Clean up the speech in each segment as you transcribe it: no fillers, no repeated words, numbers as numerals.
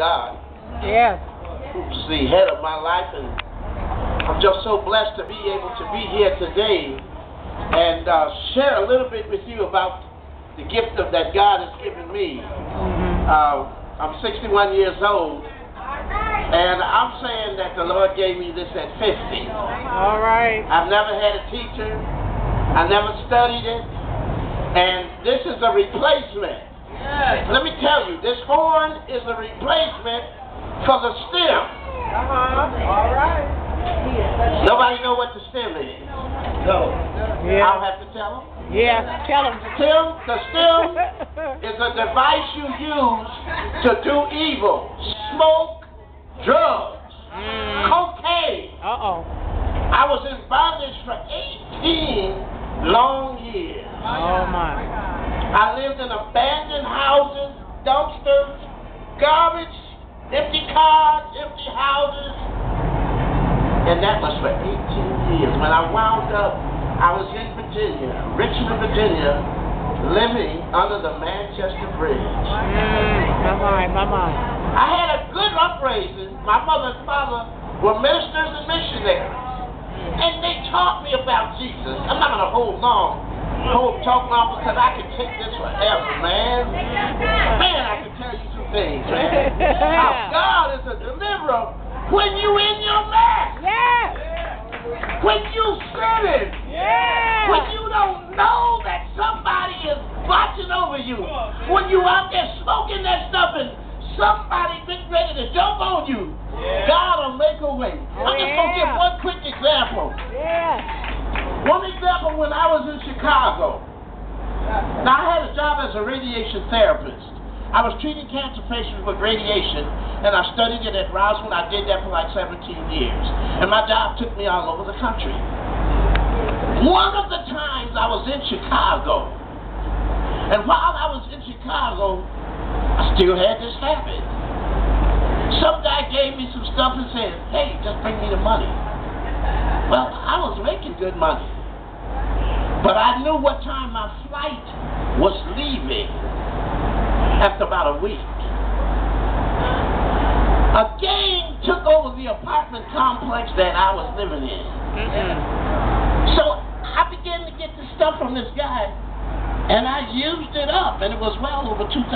God. Yes. Who's the head of my life, and I'm just so blessed to be able to be here today and share a little bit with you about the gift that God has given me. I'm 61 years old, and I'm saying that the Lord gave me this at 50. All right. I've never had a teacher. I never studied it, and this is a replacement. Let me tell you, this horn is a replacement for the stem. All right. Nobody know what the stem is. No. Yeah. I'll have to tell them. Yeah, tell them. The stem is a device you use to do evil. Smoke, drugs, cocaine. Uh-oh. I was in bondage for 18 long years. Oh, my. I lived in abandoned houses, dumpsters, garbage, empty cars, empty houses. And that was for 18 years. When I wound up, I was in Virginia, Richmond, Virginia, living under the Manchester Bridge. My. I had a good upbringing. My mother and father were ministers and missionaries. And they taught me about Jesus. I'm not going to talk long because I can take this forever, man. Man, I can tell you some things, man. How God is a deliverer when you in your mess. Yes. When you sinning. Yeah. When you don't know that somebody is watching over you. When you out there smoking that stuff and somebody been ready to jump on you. God will make a way. I'm just going to give one quick example. One example when I was in Chicago. Now, I had a job as a radiation therapist. I was treating cancer patients with radiation, and I studied it at Roswell. I did that for like 17 years. And my job took me all over the country. One of the times I was in Chicago, and while I was in Chicago, I still had this habit. Some guy gave me some stuff and said, hey, just bring me the money. Well, I was making good money. But I knew what time my flight was leaving after about a week. A gang took over the apartment complex that I was living in. So I began to get the stuff from this guy, and I used it up, and it was well over $2,000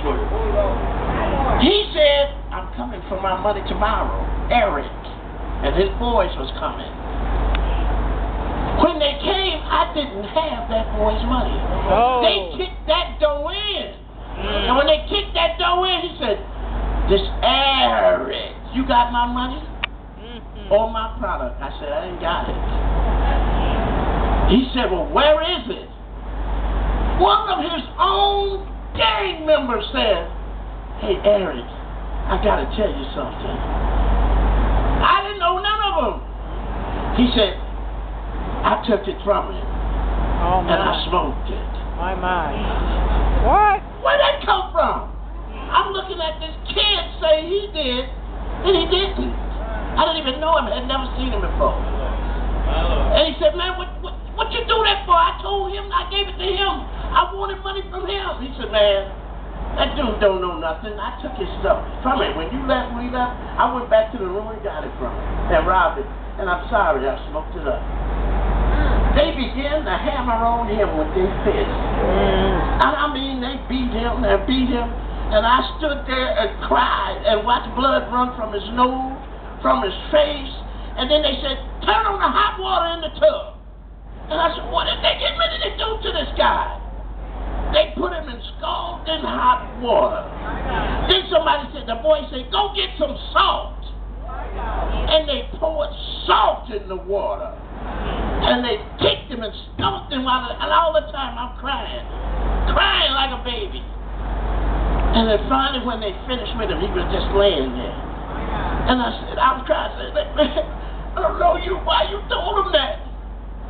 worth. He said, I'm coming for my money tomorrow. Eric and his boys was coming. When they came, I didn't have that boy's money. They kicked that dough in. And when they kicked that dough in, he said, this Eric, you got my money? Or my product? I said, I ain't got it. He said, well, where is it? One of his own gang members said, hey, Eric, I got to tell you something. I didn't know none of them. He said, I took it from him, and I smoked it. My. What? Where'd that come from? I'm looking at this kid say he did, and he didn't. I didn't even know him, had never seen him before. And he said, man, what you do that for? I told him, I gave it to him. I wanted money from him. He said, man, that dude don't know nothing. I took his stuff from him. When we left, I went back to the room and got it from him and robbed it. And I'm sorry, I smoked it up. They began to hammer on him with their fists. And I mean, they beat him, and I stood there and cried and watched blood run from his nose, from his face, and then they said, turn on the hot water in the tub. And I said, what did they get ready to do to this guy? They put him in scalding hot water. Then somebody said, the boy said, go get some salt. And they poured salt in the water. And they kicked him and stomped him and all the time I'm crying like a baby. And then finally when they finished with him, he was just laying there. And I was crying, I said, man, I don't know why you told him that.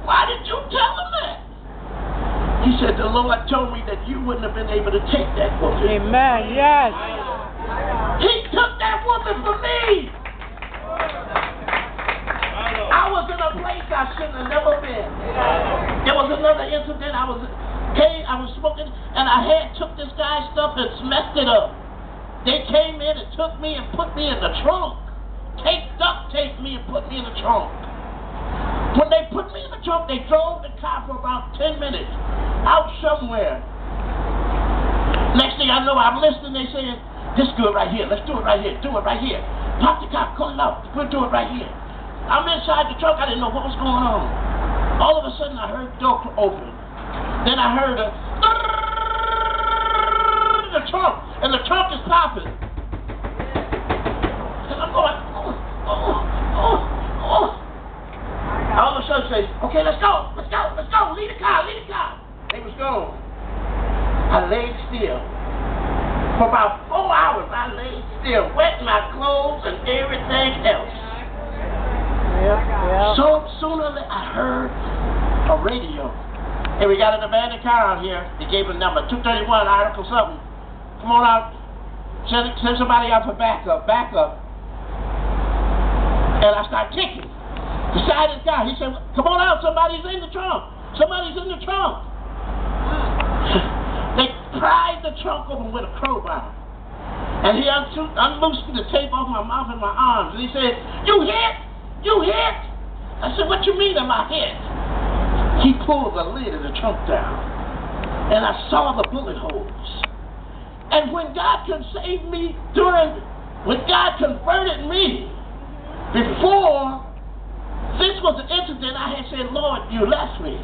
Why did you tell him that? He said, the Lord told me that you wouldn't have been able to take that woman. Amen, yes. He took that woman for me. I was in a place I shouldn't have never been. There was another incident. I was smoking, and I took this guy's stuff and messed it up. They came in and took me and put me in the trunk. Duct taped me and put me in the trunk. When they put me in the trunk, they drove the car for about 10 minutes out somewhere. Next thing I know, I'm listening. They saying, "This is good right here. Let's do it right here. Do it right here. Pop the car, cut it out. We'll do it right here." I'm inside the truck. I didn't know what was going on. All of a sudden, I heard the door open. Then I heard the trunk, and the trunk is popping. And I'm going, oh. All of a sudden, say, "Okay, let's go. Leave the car. They was gone. I laid still. For about 4 hours, I laid still, wetting my clothes and everything else. Yep. So sooner or later, I heard a radio. Hey, we got an abandoned car out here. They gave a number, 231, article something. Come on out. Send somebody out for backup. And I start kicking. The side of the car. He said, "Come on out, somebody's in the trunk. They pried the trunk open with a crowbar. And he unloosed the tape off my mouth and my arms. And he said, You hit? I said, "What you mean am I hit?" He pulled the lid of the trunk down. And I saw the bullet holes. And when God converted me, before this was the incident, I had said, "Lord, you left me."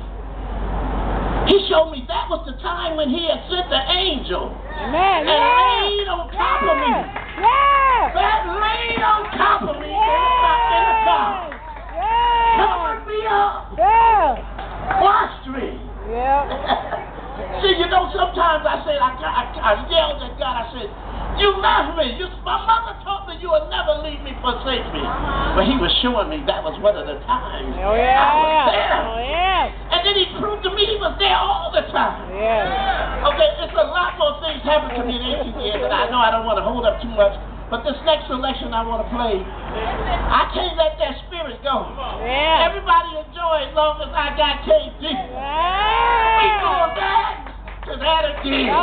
He showed me that was the time when he had sent the angel. Amen. And laid on top of me. That laid on top of me in the car. Covered me up. Washed me. See, sometimes I said, I yelled at God. I said, "You left me. My mother taught me you would never leave me, forsake me." But he was showing me that was one of the times I was there. And then he proved to me he was there all the time. Okay, it's a lot more things happened to me in 18 years, and I know I don't want to hold up too much. But this next selection I want to play, I can't let that spirit go. Everybody enjoy as long as I got KD. We going back to that again.